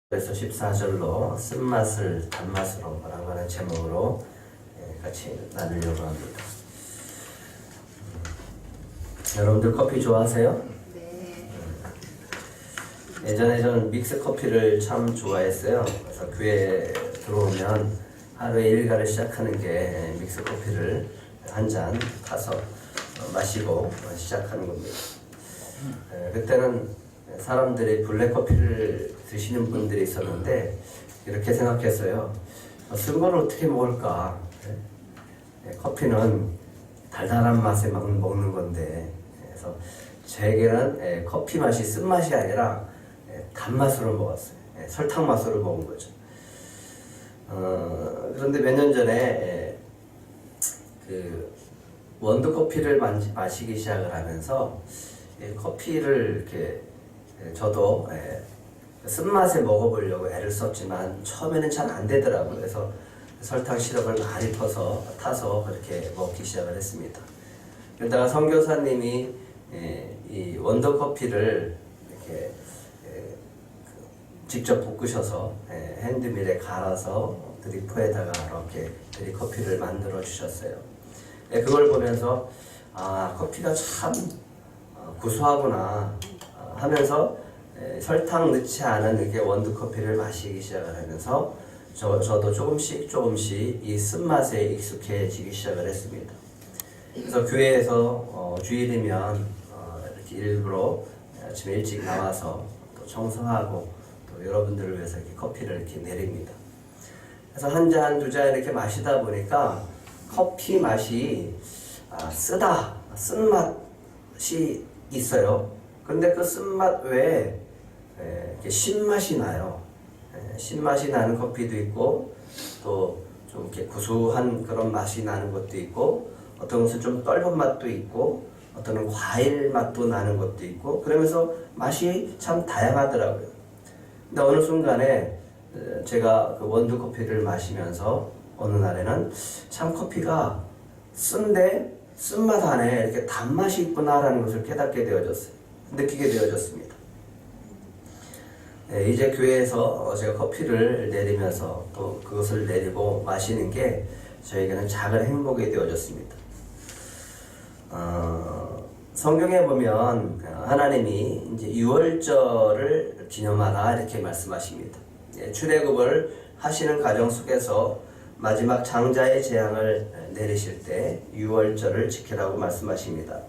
그래서 14절로 쓴맛을 단맛으로 라고 하는 제목으로 같이 나누려고 합니다. 여러분들 커피 좋아하세요? 네. 예전에 저는 믹스 커피를 참 좋아했어요. 그래서 교회에 들어오면 하루의 일과를 시작하는 게 믹스 커피를 한 잔 타서 마시고 시작하는 겁니다. 그때는 사람들이 블랙 커피를 드시는 분들이 있었는데 이렇게 생각했어요. 쓴 걸 어떻게 먹을까? 커피는 달달한 맛에 먹는 건데, 그래서 제게는 커피 맛이 쓴맛이 아니라 단맛으로 먹었어요. 설탕 맛으로 먹은 거죠. 그런데 몇 년 전에 그 원두 커피를 마시기 시작을 하면서 커피를 이렇게 저도 쓴맛에 먹어보려고 애를 썼지만 처음에는 잘 안 되더라고요. 그래서 설탕 시럽을 많이 타서 그렇게 먹기 시작을 했습니다. 그러다가 선교사님이 이 원두 커피를 이렇게 직접 볶으셔서 핸드밀에 갈아서 드리퍼에다가 이렇게 드립커피를 만들어 주셨어요. 그걸 보면서 커피가 참 구수하구나 하면서 설탕 넣지 않은 이렇게 원두 커피를 마시기 시작을 하면서 저도 조금씩 이 쓴맛에 익숙해지기 시작을 했습니다. 그래서 교회에서 주일이면 이렇게 일부러 아침 일찍 나와서 또 청소하고 또 여러분들을 위해서 이렇게 커피를 이렇게 내립니다. 그래서 한 잔, 두 잔 이렇게 마시다 보니까 커피 맛이 쓰다, 쓴맛이 있어요. 그런데 그 쓴맛 외에 신맛이 나요. 신맛이 나는 커피도 있고 또 좀 이렇게 구수한 그런 맛이 나는 것도 있고 어떤 것은 좀 떫은 맛도 있고 어떤 건 과일 맛도 나는 것도 있고 그러면서 맛이 참 다양하더라고요. 근데 어느 순간에 제가 그 원두 커피를 마시면서 어느 날에는 참 커피가 쓴데 쓴맛 안에 이렇게 단맛이 있구나라는 것을 깨닫게 되어졌어요. 느끼게 되어졌습니다. 이제 교회에서 제가 커피를 내리면서 또 그것을 내리고 마시는 게 저에게는 작은 행복이 되어졌습니다. 성경에 보면 하나님이 이제 유월절을 기념하라 이렇게 말씀하십니다. 출애굽을 하시는 과정 속에서 마지막 장자의 재앙을 내리실 때 유월절을 지키라고 말씀하십니다.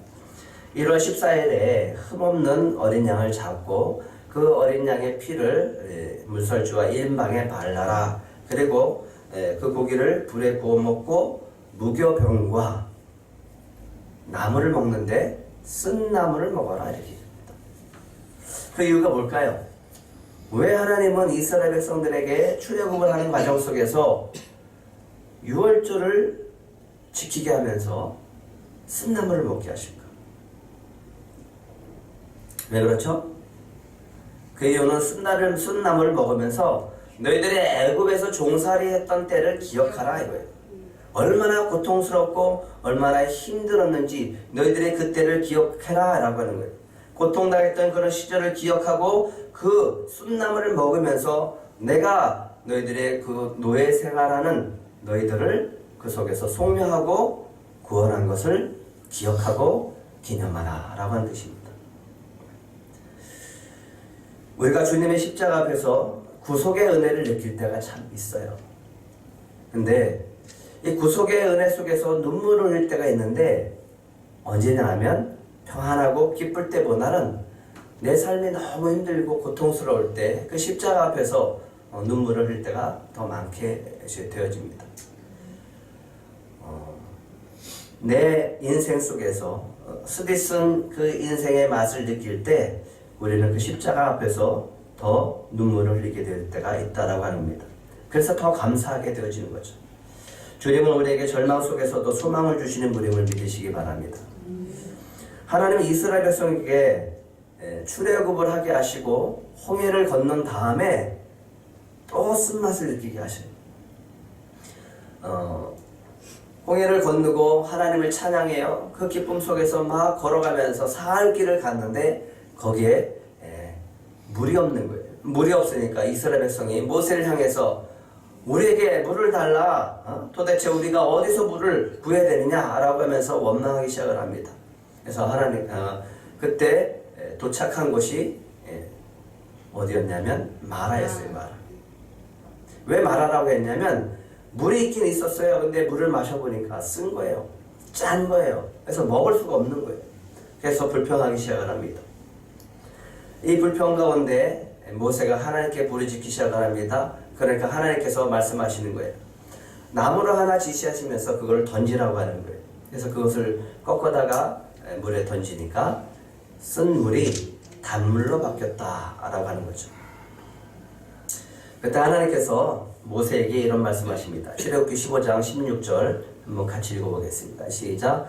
1월 14일에 흠없는 어린 양을 잡고 그 어린 양의 피를 물설주와 일방에 발라라. 그리고 그 고기를 불에 구워 먹고 무교병과 나무를 먹는데 쓴 나무를 먹어라 이렇게 합니다. 그 이유가 뭘까요? 왜 하나님은 이스라엘 백성들에게 출애굽을 하는 과정 속에서 유월절을 지키게 하면서 쓴 나무를 먹게 하실까? 왜 그렇죠? 그 이유는 쓴 나무를 먹으면서 너희들이 애굽에서 종살이 했던 때를 기억하라 이거예요. 얼마나 고통스럽고 얼마나 힘들었는지 너희들이 그때를 기억해라 라고 하는 거예요. 고통당했던 그런 시절을 기억하고 그 순나무를 먹으면서 내가 너희들의 그 노예 생활하는 너희들을 그 속에서 속량하고 구원한 것을 기억하고 기념하라 라고 하는 뜻입니다. 우리가 주님의 십자가 앞에서 구속의 은혜를 느낄 때가 참 있어요. 근데 이 구속의 은혜 속에서 눈물을 흘릴 때가 있는데 언제냐 하면 평안하고 기쁠 때보다는 내 삶이 너무 힘들고 고통스러울 때 그 십자가 앞에서 눈물을 흘릴 때가 더 많게 되어집니다. 내 인생 속에서 쓰디쓴 그 인생의 맛을 느낄 때 우리는 그 십자가 앞에서 더 눈물을 흘리게 될 때가 있다라고 합니다. 그래서 더 감사하게 되어지는 거죠. 주님은 우리에게 절망 속에서도 소망을 주시는 분임을 믿으시기 바랍니다. 하나님은 이스라엘 백성에게 출애굽을 하게 하시고 홍해를 건넌 다음에 또 쓴맛을 느끼게 하셔요. 홍해를 건너고 하나님을 찬양해요. 그 기쁨 속에서 막 걸어가면서 사흘 길을 갔는데 거기에 물이 없는 거예요. 물이 없으니까 이스라엘 백성이 모세를 향해서 우리에게 물을 달라. 도대체 우리가 어디서 물을 구해야 되느냐라고 하면서 원망하기 시작을 합니다. 그래서 하나님 그때 도착한 곳이 어디였냐면 마라였어요. 마라. 왜 마라라고 했냐면 물이 있긴 있었어요. 근데 물을 마셔보니까 쓴 거예요. 짠 거예요. 그래서 먹을 수가 없는 거예요. 그래서 불평하기 시작을 합니다. 이 불평 가운데 모세가 하나님께 부르짖기 시작을 합니다. 그러니까 하나님께서 말씀하시는 거예요. 나무를 하나 지시하시면서 그걸 던지라고 하는 거예요. 그래서 그것을 꺾어다가 물에 던지니까 쓴 물이 단물로 바뀌었다라고 하는 거죠. 그때 하나님께서 모세에게 이런 말씀하십니다. 출애굽기 15장 16절 한번 같이 읽어보겠습니다. 시작.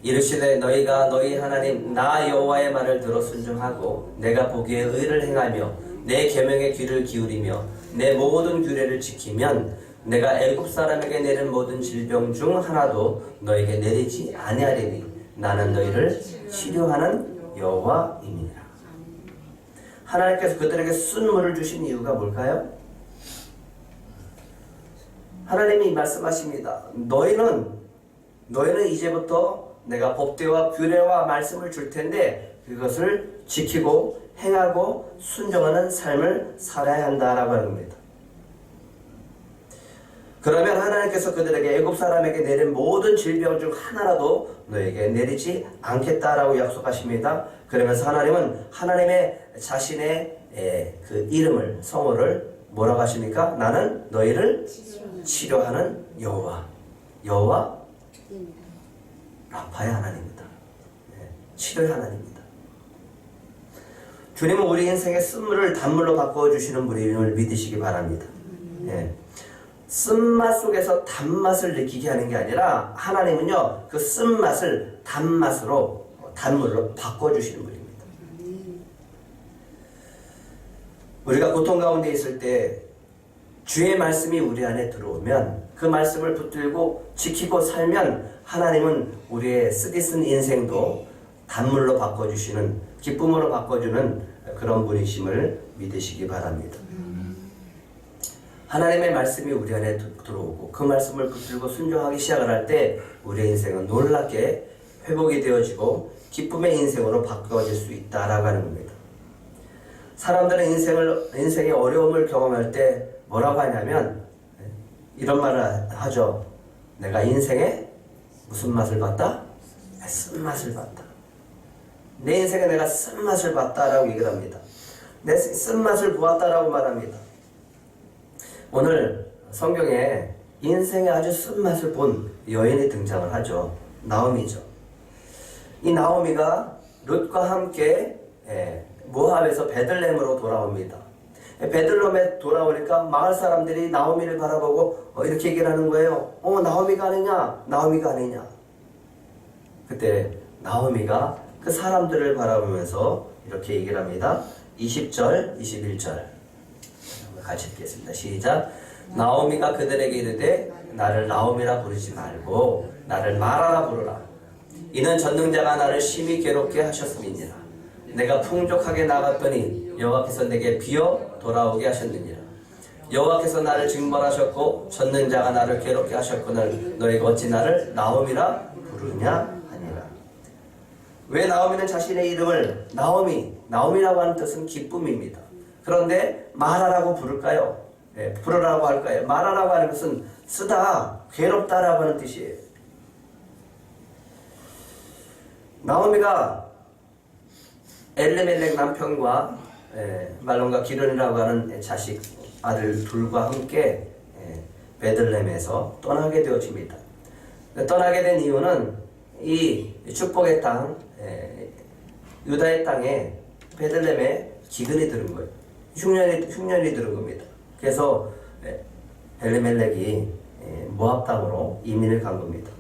이르시되 너희가 너희 하나님 나 여호와의 말을 들어 순종하고 내가 보기에 의를 행하며 내 계명에 귀를 기울이며 내 모든 규례를 지키면 내가 애굽 사람에게 내린 모든 질병 중 하나도 너에게 내리지 아니하리니 나는 너희를 치료하는 여호와임이니라. 하나님께서 그들에게 쓴 물을 주신 이유가 뭘까요? 하나님이 말씀하십니다. 너희는 이제부터 내가 법대와 규례와 말씀을 줄 텐데 그것을 지키고 행하고 순종하는 삶을 살아야 한다라고 하는 겁니다. 그러면 하나님께서 그들에게 애굽 사람에게 내린 모든 질병 중 하나라도 너에게 내리지 않겠다라고 약속하십니다. 그러면서 하나님은 하나님의 자신의 그 이름을 성호를 뭐라고 하십니까? 나는 너희를 치료하는 여호와 라파의 하나님입니다. 치료의 하나님입니다. 주님은 우리 인생의 쓴물을 단물로 바꿔주시는 분임을 믿으시기 바랍니다. 쓴맛 속에서 단맛을 느끼게 하는 게 아니라 하나님은요 그 쓴맛을 단맛으로 단물로 바꿔주시는 분입니다. 우리가 고통 가운데 있을 때 주의 말씀이 우리 안에 들어오면 그 말씀을 붙들고 지키고 살면 하나님은 우리의 쓰디쓴 인생도 단물로 바꿔주시는 기쁨으로 바꿔주는 그런 분이심을 믿으시기 바랍니다. 하나님의 말씀이 우리 안에 들어오고 그 말씀을 붙들고 순종하기 시작을 할 때 우리의 인생은 놀랍게 회복이 되어지고 기쁨의 인생으로 바꿔질 수 있다라고 하는 겁니다. 사람들은 인생의 어려움을 경험할 때 뭐라고 하냐면 이런 말을 하죠. 내가 인생에 무슨 맛을 봤다? 쓴맛을 봤다. 내 인생에 내가 쓴맛을 봤다라고 얘기를 합니다. 내 쓴맛을 보았다라고 말합니다. 오늘 성경에 인생에 아주 쓴맛을 본 여인이 등장을 하죠. 나오미죠. 이 나오미가 룻과 함께 모압에서 베들레헴으로 돌아옵니다. 베들레헴에 돌아오니까 마을 사람들이 나오미를 바라보고 이렇게 얘기를 하는 거예요. 나오미가 아니냐? 나오미가 아니냐? 그때 나오미가 그 사람들을 바라보면서 이렇게 얘기를 합니다. 20절, 21절 같이 읽겠습니다. 시작. 나오미가 그들에게 이르되 나를 나오미라 부르지 말고 나를 마라라 부르라. 이는 전능자가 나를 심히 괴롭게 하셨음이니라. 내가 풍족하게 나갔더니 여호와께서 내게 비어 돌아오게 하셨느니라. 여호와께서 나를 징벌하셨고 전능자가 나를 괴롭게 하셨거늘 너희가 어찌 나를 나오미라 부르냐 하니라. 왜 나오미는 자신의 이름을 나오미라고 하는 뜻은 기쁨입니다. 그런데 마라라고 부를까요? 부르라고 할까요? 마라라고 하는 것은 쓰다, 괴롭다라고 하는 뜻이에요. 나오미가 엘레멜렉 남편과 말론과 기른이라고 하는 자식 아들 둘과 함께 베들레헴에서 떠나게 되어집니다. 떠나게 된 이유는 이 축복의 땅 유다의 땅에 베들레헴에 기근이 들은 거예요. 흉년이 들은 겁니다. 그래서 엘레멜렉이 모압 땅으로 이민을 간 겁니다.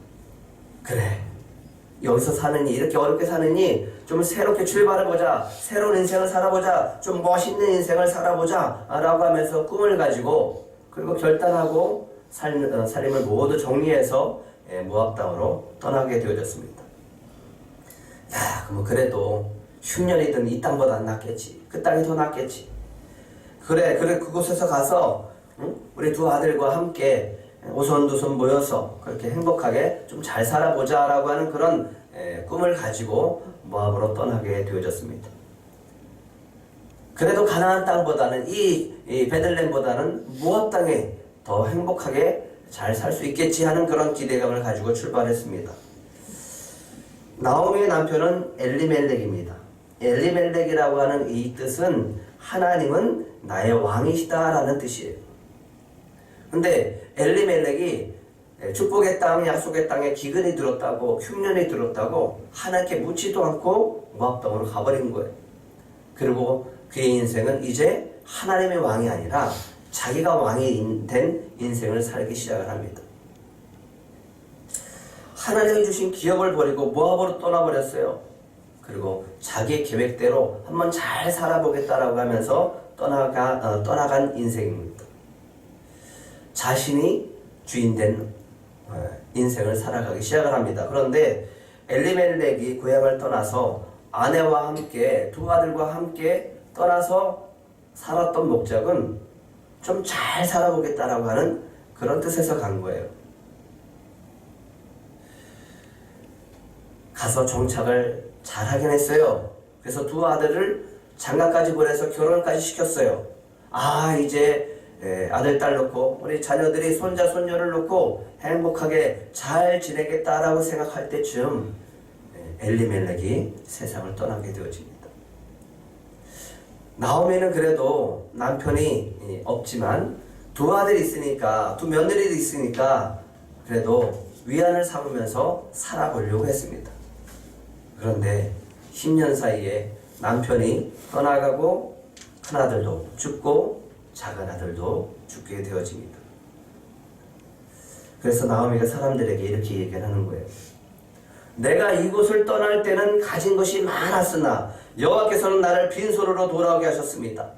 그래, 여기서 사느니, 이렇게 어렵게 사느니 좀 새롭게 출발해보자, 새로운 인생을 살아보자, 좀 멋있는 인생을 살아보자 라고 하면서 꿈을 가지고 그리고 결단하고 살림을 모두 정리해서 모압 땅으로 떠나게 되어졌습니다. 그럼 그래도 흉년이든 이 땅보다 안 낫겠지. 그 땅이 더 낫겠지. 그래 그곳에서 가서 우리 두 아들과 함께 오손도손 모여서 그렇게 행복하게 좀 잘 살아보자라고 하는 그런 꿈을 가지고 모압으로 떠나게 되어졌습니다. 그래도 가나안 땅보다는 이 베들레헴보다는 모압 땅에 더 행복하게 잘 살 수 있겠지 하는 그런 기대감을 가지고 출발했습니다. 나오미의 남편은 엘리멜렉입니다. 엘리멜렉이라고 하는 이 뜻은 하나님은 나의 왕이시다라는 뜻이에요. 근데 엘리멜렉이 축복의 땅, 약속의 땅에 기근이 들었다고, 흉년이 들었다고 하나님께 묻지도 않고 모압 땅으로 가버린 거예요. 그리고 그의 인생은 이제 하나님의 왕이 아니라 자기가 왕이 된 인생을 살기 시작을 합니다. 하나님이 주신 기업을 버리고 모압으로 떠나버렸어요. 그리고 자기의 계획대로 한번 잘 살아보겠다라고 하면서 떠나간 인생입니다. 자신이 주인된 인생을 살아가기 시작을 합니다. 그런데 엘리멜렉이 고향을 떠나서 아내와 함께 두 아들과 함께 떠나서 살았던 목적은 좀 잘 살아보겠다라고 하는 그런 뜻에서 간 거예요. 가서 정착을 잘 하긴 했어요. 그래서 두 아들을 장가까지 보내서 결혼까지 시켰어요. 이제 아들, 딸 놓고 우리 자녀들이 손자, 손녀를 놓고 행복하게 잘 지내겠다라고 생각할 때쯤 엘리멜렉이 세상을 떠나게 되어집니다. 나오미는 그래도 남편이 없지만 두 아들이 있으니까, 두 며느리도 있으니까 그래도 위안을 삼으면서 살아보려고 했습니다. 그런데 10년 사이에 남편이 떠나가고 큰아들도 죽고 작은아들도 죽게 되어집니다. 그래서 나오미가 사람들에게 이렇게 얘기를 하는 거예요. 내가 이곳을 떠날 때는 가진 것이 많았으나 여호와께서는 나를 빈손으로 돌아오게 하셨습니다.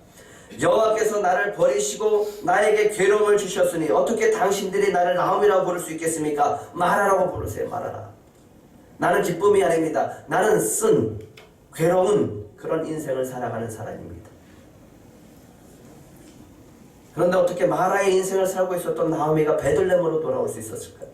여호와께서 나를 버리시고 나에게 괴로움을 주셨으니 어떻게 당신들이 나를 나오미라고 부를 수 있겠습니까? 말하라고 부르세요. 말하라. 나는 기쁨이 아닙니다. 나는 괴로운 그런 인생을 살아가는 사람입니다. 그런데 어떻게 마라의 인생을 살고 있었던 나오미가 베들레헴으로 돌아올 수 있었을까요?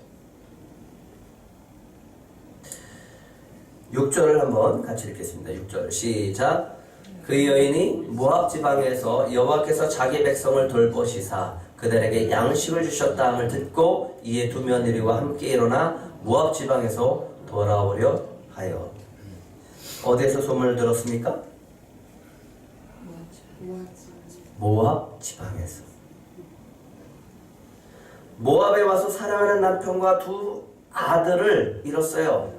6절을 한번 같이 읽겠습니다. 6절 시작. 그 여인이 모압 지방에서 여호와께서 자기 백성을 돌보시사 그들에게 양식을 주셨다 함을 듣고 이에 두 며느리와 함께 일어나 모압 지방에서 돌아오려 하여. 어디에서 소문을 들었습니까? 모압 지방에서. 모압에 와서 사랑하는 남편과 두 아들을 잃었어요.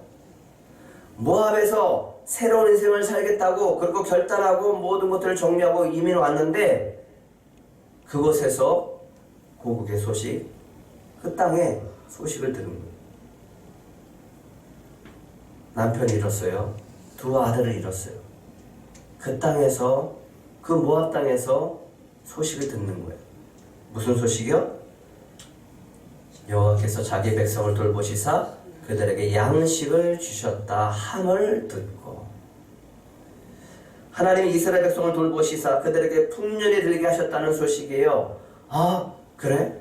모압에서 새로운 인생을 살겠다고 그리고 결단하고 모든 것들을 정리하고 이민 왔는데 그곳에서 고국의 소식, 그 땅에 소식을 들은 거예요. 남편이 잃었어요. 두 아들을 잃었어요. 그 땅에서, 그 모압 땅에서 소식을 듣는 거예요. 무슨 소식이요? 여호와께서 자기 백성을 돌보시사 그들에게 양식을 주셨다 함을 듣고, 하나님이 이스라엘 백성을 돌보시사 그들에게 풍년이 들게 하셨다는 소식이에요. 그래?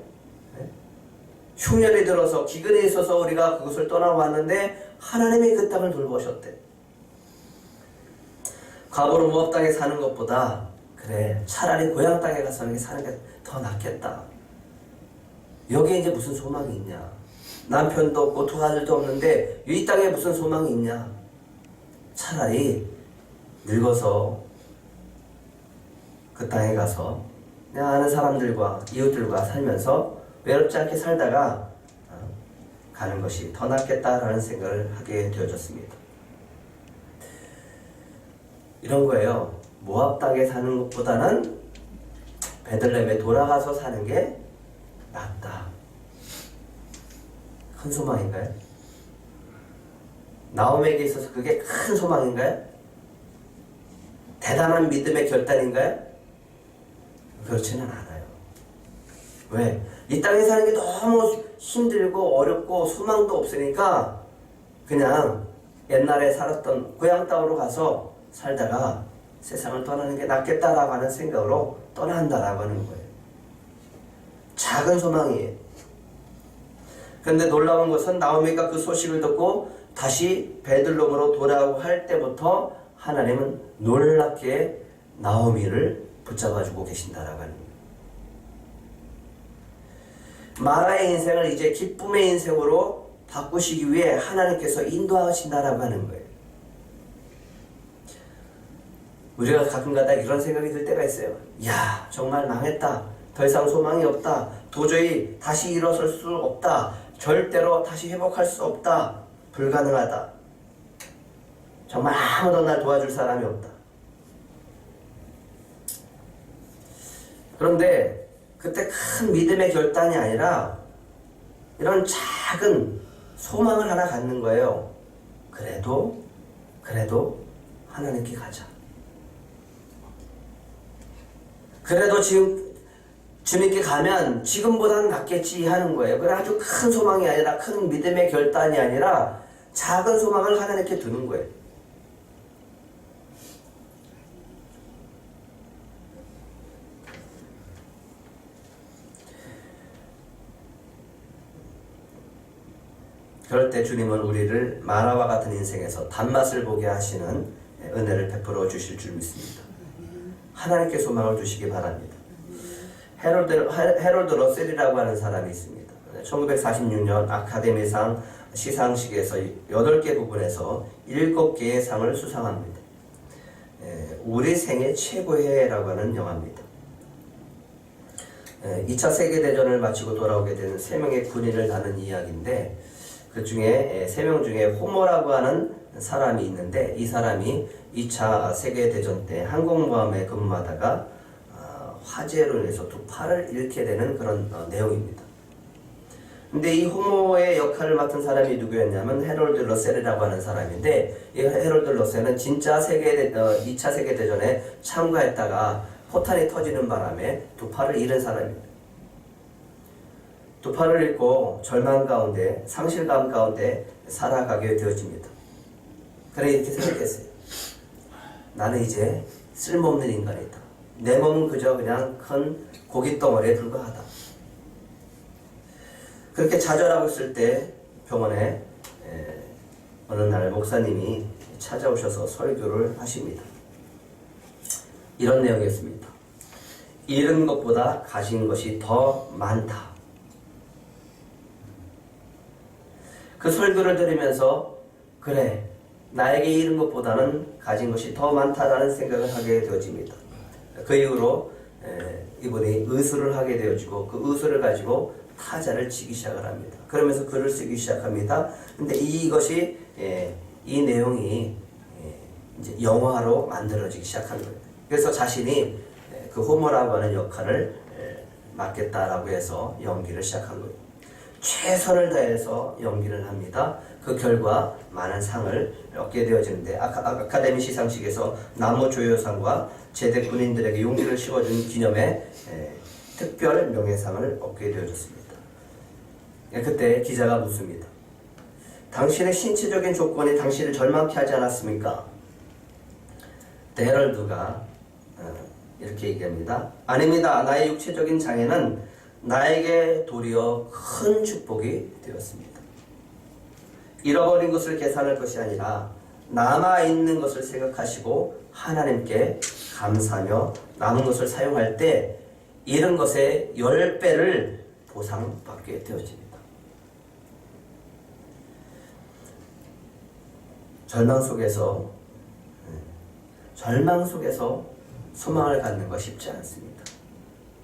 흉년이 들어서 기근이 있어서 우리가 그곳을 떠나왔는데 하나님이 그 땅을 돌보셨대. 과거로 모압 땅에 사는 것보다 그래 차라리 고향 땅에 가서 사는 게 더 낫겠다. 여기에 이제 무슨 소망이 있냐? 남편도 없고 두 아들도 없는데 이 땅에 무슨 소망이 있냐? 차라리 늙어서 그 땅에 가서 내가 아는 사람들과 이웃들과 살면서 외롭지 않게 살다가 가는 것이 더 낫겠다라는 생각을 하게 되어졌습니다. 이런 거예요. 모압 땅에 사는 것보다는 베들레헴에 돌아가서 사는 게 낫다. 큰 소망인가요? 나오미에게 있어서 그게 큰 소망인가요? 대단한 믿음의 결단인가요? 그렇지는 않아요. 왜? 이 땅에 사는 게 너무 힘들고 어렵고 소망도 없으니까 그냥 옛날에 살았던 고향 땅으로 가서 살다가 세상을 떠나는 게 낫겠다라고 하는 생각으로 떠난다라고 하는 거예요. 작은 소망이에요. 그런데 놀라운 것은 나오미가 그 소식을 듣고 다시 베들레헴으로 돌아오고 할 때부터 하나님은 놀랍게 나오미를 붙잡아주고 계신다라고 하는 거예요. 마라의 인생을 이제 기쁨의 인생으로 바꾸시기 위해 하나님께서 인도하신다라고 하는 거예요. 우리가 가끔가다 이런 생각이 들 때가 있어요. 야, 정말 망했다. 더 이상 소망이 없다. 도저히 다시 일어설 수 없다. 절대로 다시 회복할 수 없다. 불가능하다. 정말 아무도 날 도와줄 사람이 없다. 그런데 그때 큰 믿음의 결단이 아니라 이런 작은 소망을 하나 갖는 거예요. 그래도 하나님께 가자. 그래도 지금 주님께 가면 지금보다는 낫겠지 하는 거예요. 그래 아주 큰 소망이 아니라 큰 믿음의 결단이 아니라 작은 소망을 하나님께 두는 거예요. 그럴 때 주님은 우리를 마라와 같은 인생에서 단맛을 보게 하시는 은혜를 베풀어 주실 줄 믿습니다. 하나님께 소망을 두시기 바랍니다. 해롤드 러셀이라고 하는 사람이 있습니다. 1946년 아카데미상 시상식에서 8개 부분에서 7개의 상을 수상합니다. 우리 생애 최고의 해라고 하는 영화입니다. 2차 세계대전을 마치고 돌아오게 된 3명의 군인을 다룬 이야기인데 그 중에 3명 중에 호모라고 하는 사람이 있는데 이 사람이 2차 세계대전 때 항공모함에 근무하다가 화재로 인해서 두 팔을 잃게 되는 그런 내용입니다. 근데 이 호모의 역할을 맡은 사람이 누구였냐면 해롤드 러셀이라고 하는 사람인데 이 해롤드 러셀은 진짜 2차 세계대전에 참가했다가 포탄이 터지는 바람에 두 팔을 잃은 사람입니다. 두 팔을 잃고 절망 가운데 상실감 가운데 살아가게 되어집니다. 그래 이렇게 생각했어요. 나는 이제 쓸모없는 인간이다. 내 몸은 그저 그냥 큰 고깃덩어리에 불과하다. 그렇게 좌절하고 있을 때 병원에 어느 날 목사님이 찾아오셔서 설교를 하십니다. 이런 내용이었습니다. 잃은 것보다 가진 것이 더 많다. 그 설교를 들으면서 그래 나에게 잃은 것보다는 가진 것이 더 많다라는 생각을 하게 되어집니다. 그 이후로 이분이 의술을 하게 되어지고 그 의술을 가지고 타자를 치기 시작을 합니다. 그러면서 글을 쓰기 시작합니다. 근데 이것이 이 내용이 이제 영화로 만들어지기 시작한 거예요. 그래서 자신이 그 호모라고 하는 역할을 맡겠다라고 해서 연기를 시작한 거예요. 최선을 다해서 연기를 합니다. 그 결과 많은 상을 얻게 되어지는데 아카데미 시상식에서 나무조효상과 제대 군인들에게 용기를 씌워준 기념에 특별 명예상을 얻게 되어졌습니다. 그때 기자가 묻습니다. 당신의 신체적인 조건이 당신을 절망케 하지 않았습니까? 헤럴드가 이렇게 얘기합니다. 아닙니다. 나의 육체적인 장애는 나에게 도리어 큰 축복이 되었습니다. 잃어버린 것을 계산할 것이 아니라 남아있는 것을 생각하시고 하나님께 감사하며 남은 것을 사용할 때 잃은 것의 10배를 보상받게 되어집니다. 절망 속에서 소망을 갖는 거 쉽지 않습니다.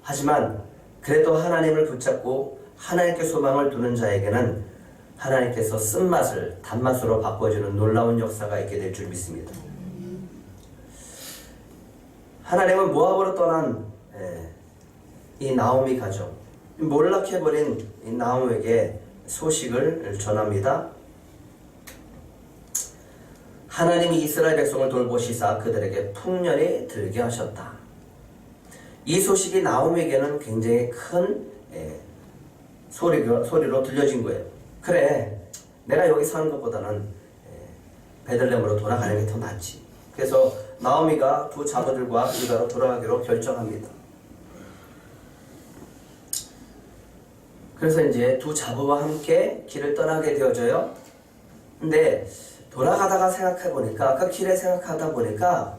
하지만 그래도 하나님을 붙잡고 하나님께 소망을 두는 자에게는 하나님께서 쓴맛을 단맛으로 바꿔주는 놀라운 역사가 있게 될 줄 믿습니다. 하나님은 모압으로 떠난 이 나오미 가정, 몰락해버린 이 나오미에게 소식을 전합니다. 하나님이 이스라엘 백성을 돌보시사 그들에게 풍년이 들게 하셨다. 이 소식이 나오미에게는 굉장히 큰 소리로 들려진 거예요. 그래, 내가 여기 사는 것보다는 베들레헴으로 돌아가는 게 더 낫지. 그래서 나오미가 두 자부들과 유다로 돌아가기로 결정합니다. 그래서 이제 두 자부와 함께 길을 떠나게 되어져요. 근데 돌아가다가 생각해 보니까, 그 길에 생각하다 보니까,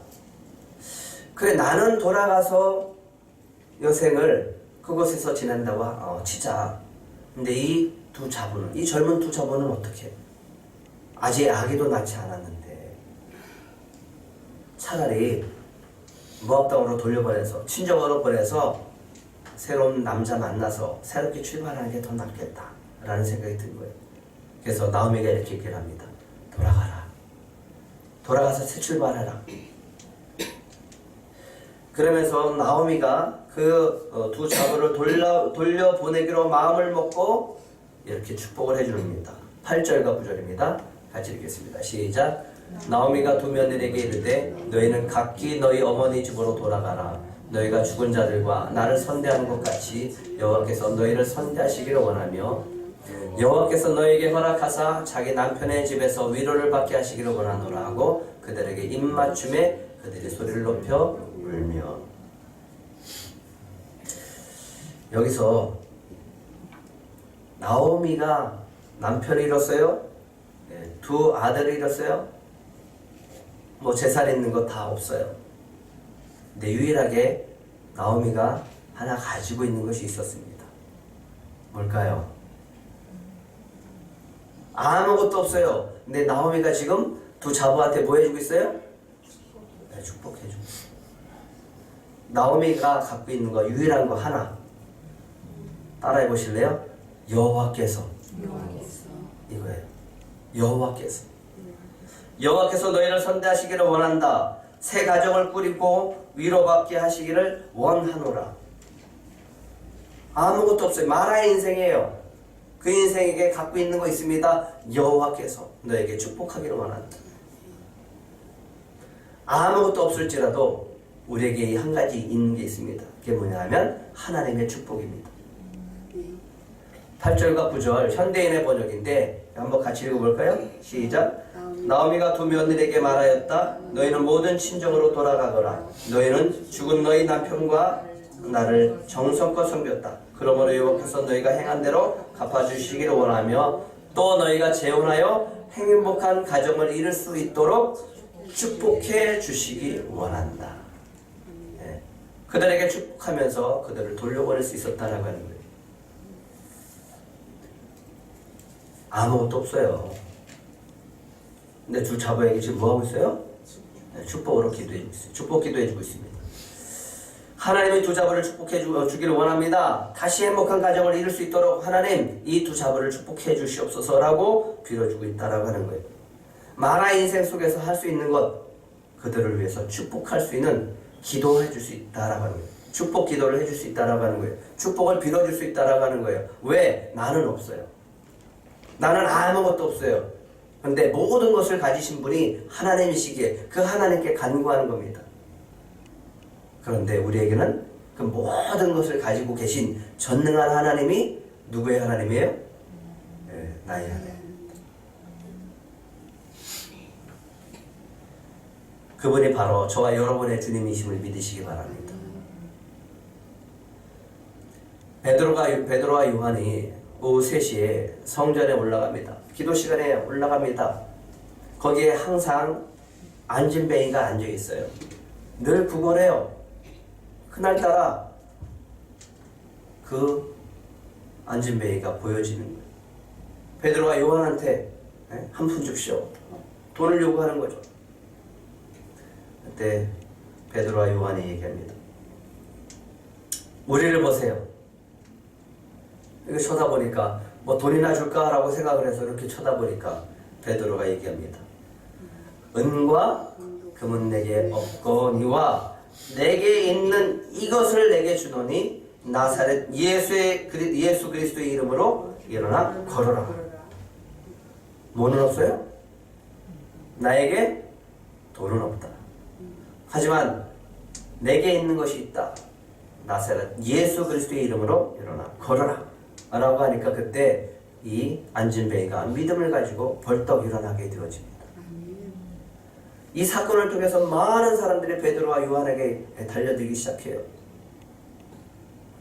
그래 나는 돌아가서 여생을 그곳에서 지낸다고 치자. 근데 이 두 자부는, 이 젊은 두 자부는 어떻게? 아직 아기도 낳지 않았는데 차라리 모압 땅으로 돌려보내서, 친정으로 보내서 새로운 남자 만나서 새롭게 출발하는 게 더 낫겠다라는 생각이 든 거예요. 그래서 나오미가 이렇게 얘기를 합니다. 돌아가라. 돌아가서 새 출발하라. 그러면서 나오미가 그 두 자부를 돌려보내기로 마음을 먹고 이렇게 축복을 해줍니다. 8절과 9절입니다. 같이 읽겠습니다. 시작. 나오미가 두 며느리에게 이르되 너희는 각기 너희 어머니 집으로 돌아가라. 너희가 죽은 자들과 나를 선대하는 것 같이 여호와께서 너희를 선대하시기를 원하며 여호와께서 너희에게 허락하사 자기 남편의 집에서 위로를 받게 하시기를 원하노라 하고 그들에게 입맞춤에 그들이 소리를 높여 울며. 여기서 나오미가 남편을 잃었어요. 두 아들을 잃었어요. 뭐 재산 있는 거 다 없어요. 근데 유일하게 나오미가 하나 가지고 있는 것이 있었습니다. 뭘까요? 아무것도 없어요. 근데 나오미가 지금 두 자부한테 뭐 해주고 있어요? 네, 축복해주고. 나오미가 갖고 있는 거 유일한 거 하나 따라해 보실래요? 여호와께서 이거예요. 여호와께서 너희를 선대하시기를 원한다. 새 가정을 꾸리고 위로받게 하시기를 원하노라. 아무것도 없어요. 마라의 인생이에요. 그 인생에게 갖고 있는 거 있습니다. 여호와께서 너에게 축복하기를 원한다. 아무것도 없을지라도 우리에게 이 한 가지 있는 게 있습니다. 그게 뭐냐 하면 하나님의 축복입니다. 8절과 9절 현대인의 번역인데 한번 같이 읽어볼까요? 시작. 나오미가 두 며느리에게 말하였다. 너희는 모든 친정으로 돌아가거라. 너희는 죽은 너희 남편과 나를 정성껏 섬겼다. 그러므로 여호와께서 너희가 행한 대로 갚아주시기를 원하며 또 너희가 재혼하여 행복한 가정을 이룰 수 있도록 축복해 주시기 원한다. 네. 그들에게 축복하면서 그들을 돌려보낼 수 있었다라고 하는 거예요. 아무것도 없어요. 근데 두 자부에게 지금 뭐하고 있어요? 네, 축복으로 기도해주고 있어요. 축복 기도해주고 있습니다. 하나님이 두 자부를 축복해 주기를 원합니다. 다시 행복한 가정을 이룰 수 있도록 하나님 이 두 자부를 축복해 주시옵소서라고 빌어주고 있다라고 하는 거예요. 마라 인생 속에서 할 수 있는 것, 그들을 위해서 축복할 수 있는 기도해 줄 수 있다라고 하는 거예요. 축복 기도를 해줄 수 있다라고 하는 거예요. 축복을 빌어줄 수 있다라고 하는 거예요. 왜? 나는 없어요. 나는 아무것도 없어요. 그런데 모든 것을 가지신 분이 하나님이시기에 그 하나님께 간구하는 겁니다. 그런데 우리에게는 그 모든 것을 가지고 계신 전능한 하나님이 누구의 하나님이에요? 네, 나의 하나님. 그분이 바로 저와 여러분의 주님이심을 믿으시기 바랍니다. 베드로와 요한이 오후 3시에 성전에 올라갑니다. 기도 시간에 올라갑니다. 거기에 항상 안진뱅이가 앉아 있어요. 늘 구걸해요. 그날따라 그 안진뱅이가 보여지는 거예요. 베드로가 요한한테 한 푼 줍시오. 돈을 요구하는 거죠. 그때 베드로와 요한이 얘기합니다. 우리를 보세요. 이렇게 쳐다보니까 뭐 돈이나 줄까라고 생각을 해서 이렇게 쳐다보니까 베드로가 얘기합니다. 은과 금은 내게 없거니와 내게 있는 이것을 내게 주노니 나사렛 예수 그리스도의 이름으로 일어나 걸어라. 뭐는 없어요? 나에게 돈은 없다. 하지만 내게 있는 것이 있다. 나사렛 예수 그리스도의 이름으로 일어나 걸어라. 라고 하니까 그때 이 안진뱅이가 믿음을 가지고 벌떡 일어나게 되어집니다. 이 사건을 통해서 많은 사람들이 베드로와 요한에게 달려들기 시작해요.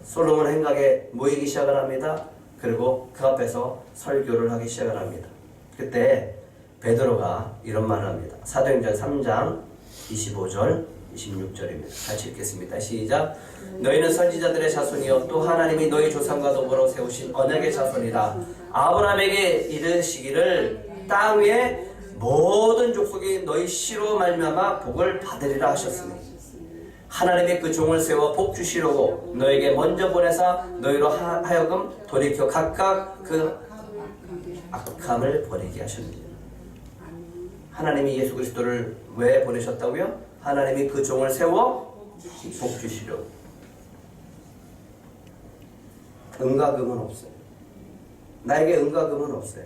솔로몬 행각에 모이기 시작을 합니다. 그리고 그 앞에서 설교를 하기 시작을 합니다. 그때 베드로가 이런 말을 합니다. 사도행전 3장 25절 26절입니다. 같이 읽겠습니다. 시작. 너희는 선지자들의 자손이요 또 하나님이 너희 조상과 더불어 세우신 언약의 자손이라. 아브라함에게 이르시기를 땅 위에 모든 족속이 너희 씨로 말미암아 복을 받으리라 하셨으니 하나님이 그 종을 세워 복 주시려고 너에게 먼저 보내사 너희로 하여금 돌이켜 각각 그 악함을 버리게 하셨느니라. 하나님이 예수 그리스도를 왜 보내셨다고요? 하나님이 그 종을 세워 복 주시려고. 은과금은 없어요. 나에게 은과금은 없어요.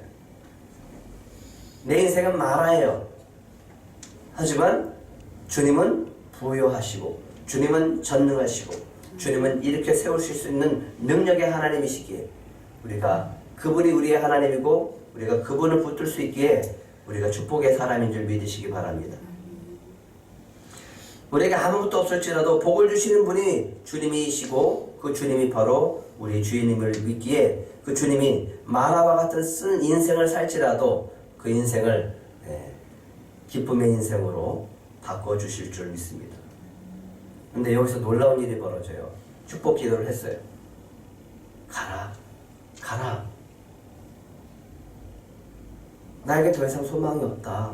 내 인생은 마라예요. 하지만 주님은 부여하시고 주님은 전능하시고 주님은 이렇게 세우실 수 있는 능력의 하나님이시기에 우리가 그분이 우리의 하나님이고 우리가 그분을 붙들 수 있기에 우리가 축복의 사람인 줄 믿으시기 바랍니다. 우리에게 아무것도 없을지라도 복을 주시는 분이 주님이시고 그 주님이 바로 우리 주인님을 믿기에 그 주님이 마라와 같은 쓴 인생을 살지라도 그 인생을 기쁨의 인생으로 바꿔주실 줄 믿습니다. 근데 여기서 놀라운 일이 벌어져요. 축복 기도를 했어요. 가라, 가라. 나에게 더 이상 소망이 없다.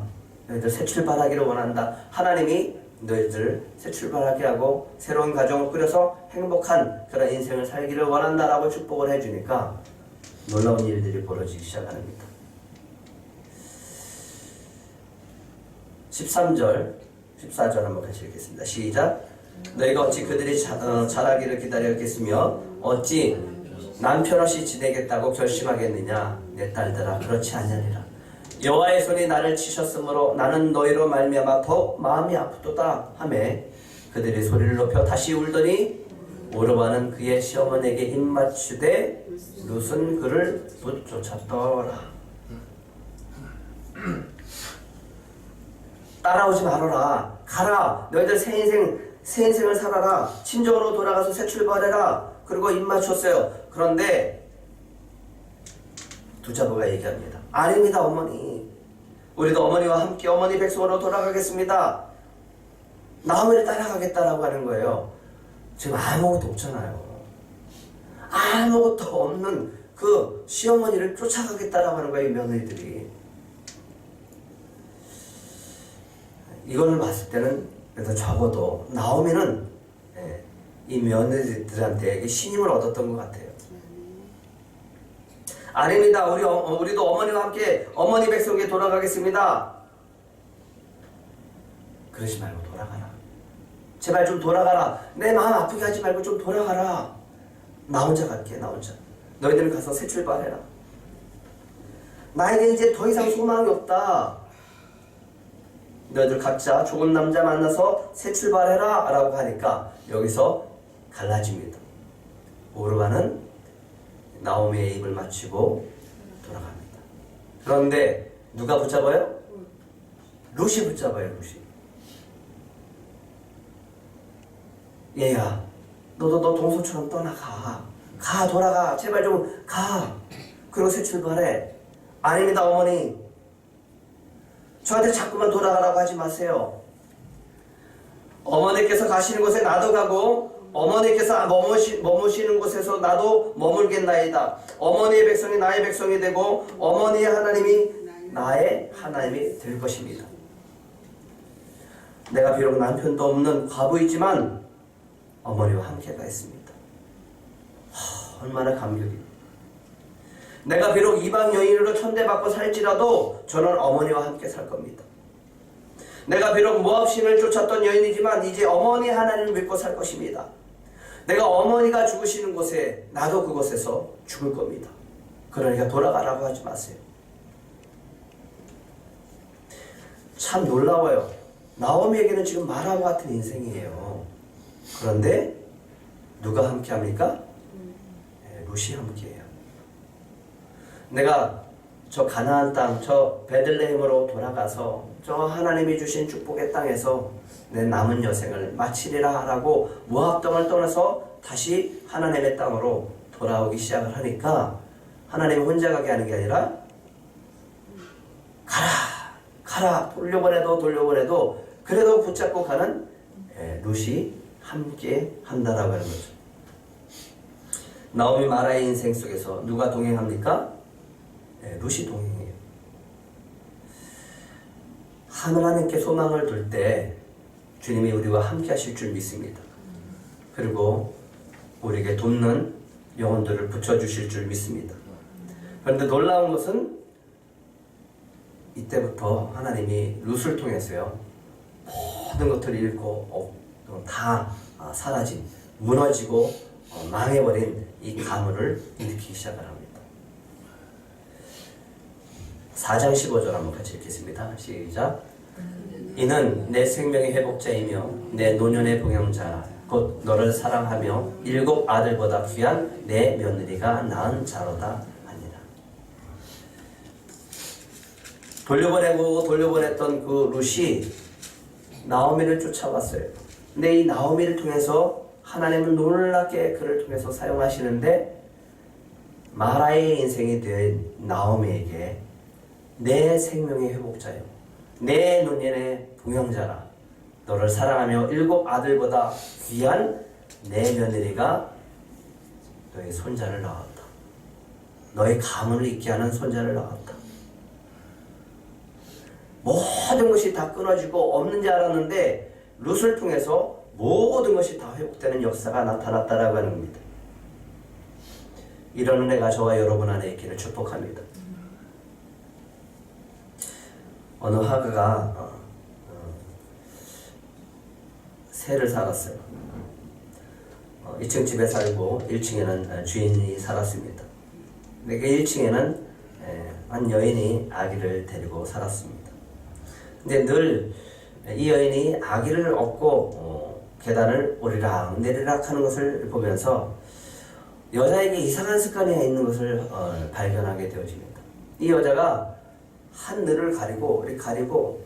너희들 새 출발하기를 원한다. 하나님이 너희들 새 출발하게 하고 새로운 가정을 꾸려서 행복한 그런 인생을 살기를 원한다라고 축복을 해주니까 놀라운 일들이 벌어지기 시작합니다. 13절, 14절 한번 같이 읽겠습니다. 시작. 너희가 어찌 그들이 자라기를 기다렸겠으며 어찌 남편 없이 지내겠다고 결심하겠느냐. 내 딸들아 그렇지 않으리라. 여호와의 손이 나를 치셨으므로 나는 너희로 말미암아 더 마음이 아프도다 하매 그들이 소리를 높여 다시 울더니 오르바는 그의 시어머니에게 입맞추되 룻은 그를 붙쫓았더라. 따라오지 말아라. 가라. 너희들 새 인생을 살아라. 친정으로 돌아가서 새 출발해라. 그리고 입맞췄어요. 그런데 두자부가 얘기합니다. 아닙니다 어머니. 우리도 어머니와 함께 어머니 백성으로 돌아가겠습니다. 나오미를 따라가겠다라고 하는 거예요. 지금 아무것도 없잖아요. 아무것도 없는 그 시어머니를 쫓아가겠다라고 하는 거예요. 이 며느리들이. 이걸 봤을 때는 그래서 적어도 나오미는 이 며느리들한테 신임을 얻었던 것 같아요. 아닙니다. 우리도 어머니와 함께 어머니 백성에게 돌아가겠습니다. 그러지 말고 돌아가라. 제발 좀 돌아가라. 내 마음 아프게 하지 말고 좀 돌아가라. 나 혼자 갈게. 나 혼자. 너희들은 가서 새 출발해라. 나에게 이제 더 이상 소망이 없다. 너희들 각자 좋은 남자 만나서 새 출발해라 라고 하니까 여기서 갈라집니다. 오르바는 나오미의 입을 맞추고 돌아갑니다. 그런데 누가 붙잡아요? 룻이 붙잡아요. 룻이. 얘야 너 동서처럼 떠나가. 가 돌아가. 제발 좀 가. 그리고 새 출발해. 아닙니다 어머니. 저한테 자꾸만 돌아가라고 하지 마세요. 어머니께서 가시는 곳에 나도 가고 어머니께서 머무시는 곳에서 나도 머물겠나이다. 어머니의 백성이 나의 백성이 되고 어머니의 하나님이 나의 하나님이 될 것입니다. 내가 비록 남편도 없는 과부이지만 어머니와 함께 가겠습니다. 얼마나 감격입니다. 내가 비록 이방 여인으로 천대받고 살지라도 저는 어머니와 함께 살 겁니다. 내가 비록 모압 신을 쫓았던 여인이지만 이제 어머니 하나님을 믿고 살 것입니다. 내가 어머니가 죽으시는 곳에 나도 그곳에서 죽을 겁니다. 그러니까 돌아가라고 하지 마세요. 참 놀라워요. 나오미에게는 지금 마라와 같은 인생이에요. 그런데 누가 함께 합니까? 룻이 함께해요. 내가 저 가나안 땅, 저 베들레헴으로 돌아가서 저 하나님이 주신 축복의 땅에서 내 남은 여생을 마치리라 라고 모압 땅을 떠나서 다시 하나님의 땅으로 돌아오기 시작을 하니까 하나님이 혼자 가게 하는 게 아니라 가라 돌려보내도 그래도 붙잡고 가는 룻이 함께 한다라고 하는 거죠. 나오미 마라의 인생 속에서 누가 동행합니까? 룻이 동행해요. 하나님께 소망을 둘 때 주님이 우리와 함께 하실 줄 믿습니다. 그리고 우리에게 돕는 영혼들을 붙여주실 줄 믿습니다. 그런데 놀라운 것은 이때부터 하나님이 룻을 통해서요, 모든 것들을 잃고 다 사라진, 무너지고 망해버린 이 가문을 일으키기 시작을 합니다. 4장 15절 한번 같이 읽겠습니다. 시작. 이는 내 생명의 회복자이며 내 노년의 봉양자 곧 너를 사랑하며 7 아들보다 귀한 내 며느리가 낳은 자로다 하니라. 돌려보냈던 그 룻이 나오미를 쫓아왔어요. 근데 이 나오미를 통해서 하나님은 놀랍게 그를 통해서 사용하시는데 마라의 인생이 된 나오미에게 내 생명의 회복자요, 내 노년의 봉양자라, 너를 사랑하며 7 아들보다 귀한 내 며느리가 너의 손자를 낳았다. 너의 가문을 잇게 하는 손자를 낳았다. 모든 것이 다 끊어지고 없는 줄 알았는데 룻을 통해서 모든 것이 다 회복되는 역사가 나타났다라고 하는 겁니다. 이런 은혜가 저와 여러분 안에 있기를 축복합니다. 어느 화가가 새를 살았어요. 2층 집에 살고 1층에는 주인이 살았습니다. 근데 그 1층에는 한 여인이 아기를 데리고 살았습니다. 근데 늘 이 여인이 아기를 업고 계단을 오르락 내리락 하는 것을 보면서 여자에게 이상한 습관이 있는 것을 발견하게 되어집니다. 이 여자가 하늘을 가리고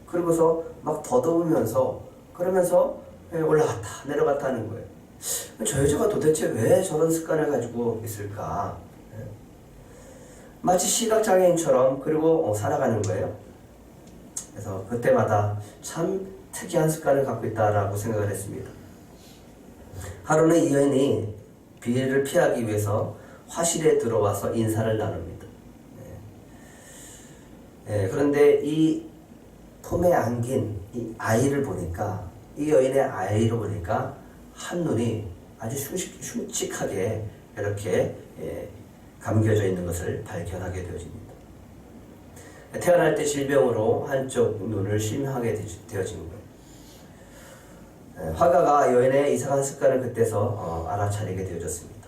그러고서 막 더더우면서 그러면서 올라갔다 내려갔다 하는 거예요. 저 여자가 도대체 왜 저런 습관을 가지고 있을까? 마치 시각장애인처럼 그리고 살아가는 거예요. 그래서 그때마다 참 특이한 습관을 갖고 있다라고 생각을 했습니다. 하루는 이 여인이 비를 피하기 위해서 화실에 들어와서 인사를 나눕니다. 그런데 이 품에 안긴 이 아이를 보니까, 이 여인의 아이를 보니까 한눈이 아주 흉측하게 이렇게 감겨져 있는 것을 발견하게 되어집니다. 태어날 때 질병으로 한쪽 눈을 실명하게 되어진 거예요. 화가가 여인의 이상한 습관을 그때서 알아차리게 되어졌습니다.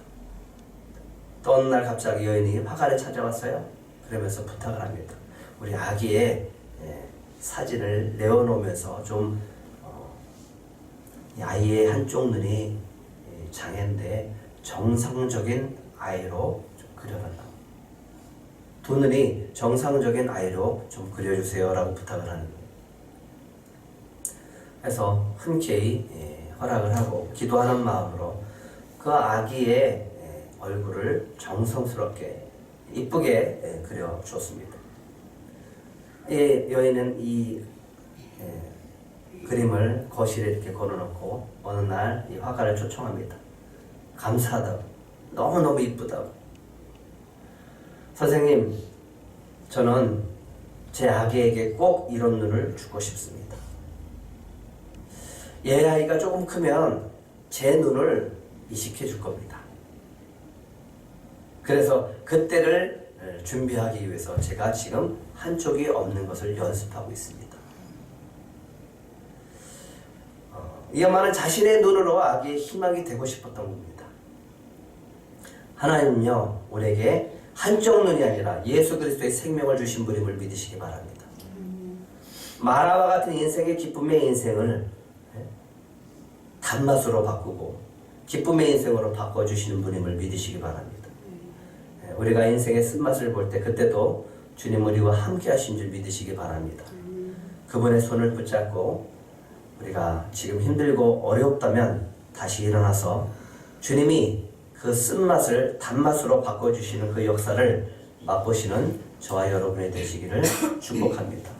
또 어느 날 갑자기 여인이 화가를 찾아왔어요. 그러면서 부탁을 합니다. 우리 아기의 사진을 내어놓으면서 좀 이 아이의 한쪽 눈이 장애인데 정상적인 아이로 좀 그려달라고, 두 눈이 정상적인 아이로 좀 그려주세요 라고 부탁을 하는 거예요. 그래서 흔쾌히 허락을 하고 기도하는 마음으로 그 아기의 얼굴을 정성스럽게 이쁘게 그려주었습니다. 이 여인은 이 그림을 거실에 이렇게 걸어놓고 어느 날 이 화가를 초청합니다. 감사하다고, 너무너무 이쁘다고. 선생님, 저는 제 아기에게 꼭 이런 눈을 주고 싶습니다. 얘 아이가 조금 크면 제 눈을 이식해 줄 겁니다. 그래서 그때를 준비하기 위해서 제가 지금 한쪽이 없는 것을 연습하고 있습니다. 이 엄마는 자신의 눈으로 아기의 희망이 되고 싶었던 겁니다. 하나님은요, 우리에게 한쪽 눈이 아니라 예수 그리스도의 생명을 주신 분임을 믿으시기 바랍니다. 마라와 같은 인생의 기쁨의 인생을 단맛으로 바꾸고 기쁨의 인생으로 바꿔주시는 분임을 믿으시기 바랍니다. 우리가 인생의 쓴맛을 볼 때 그때도 주님 우리와 함께 하신 줄 믿으시기 바랍니다. 그분의 손을 붙잡고 우리가 지금 힘들고 어렵다면 다시 일어나서 주님이 그 쓴맛을 단맛으로 바꿔주시는 그 역사를 맛보시는 저와 여러분이 되시기를 축복합니다.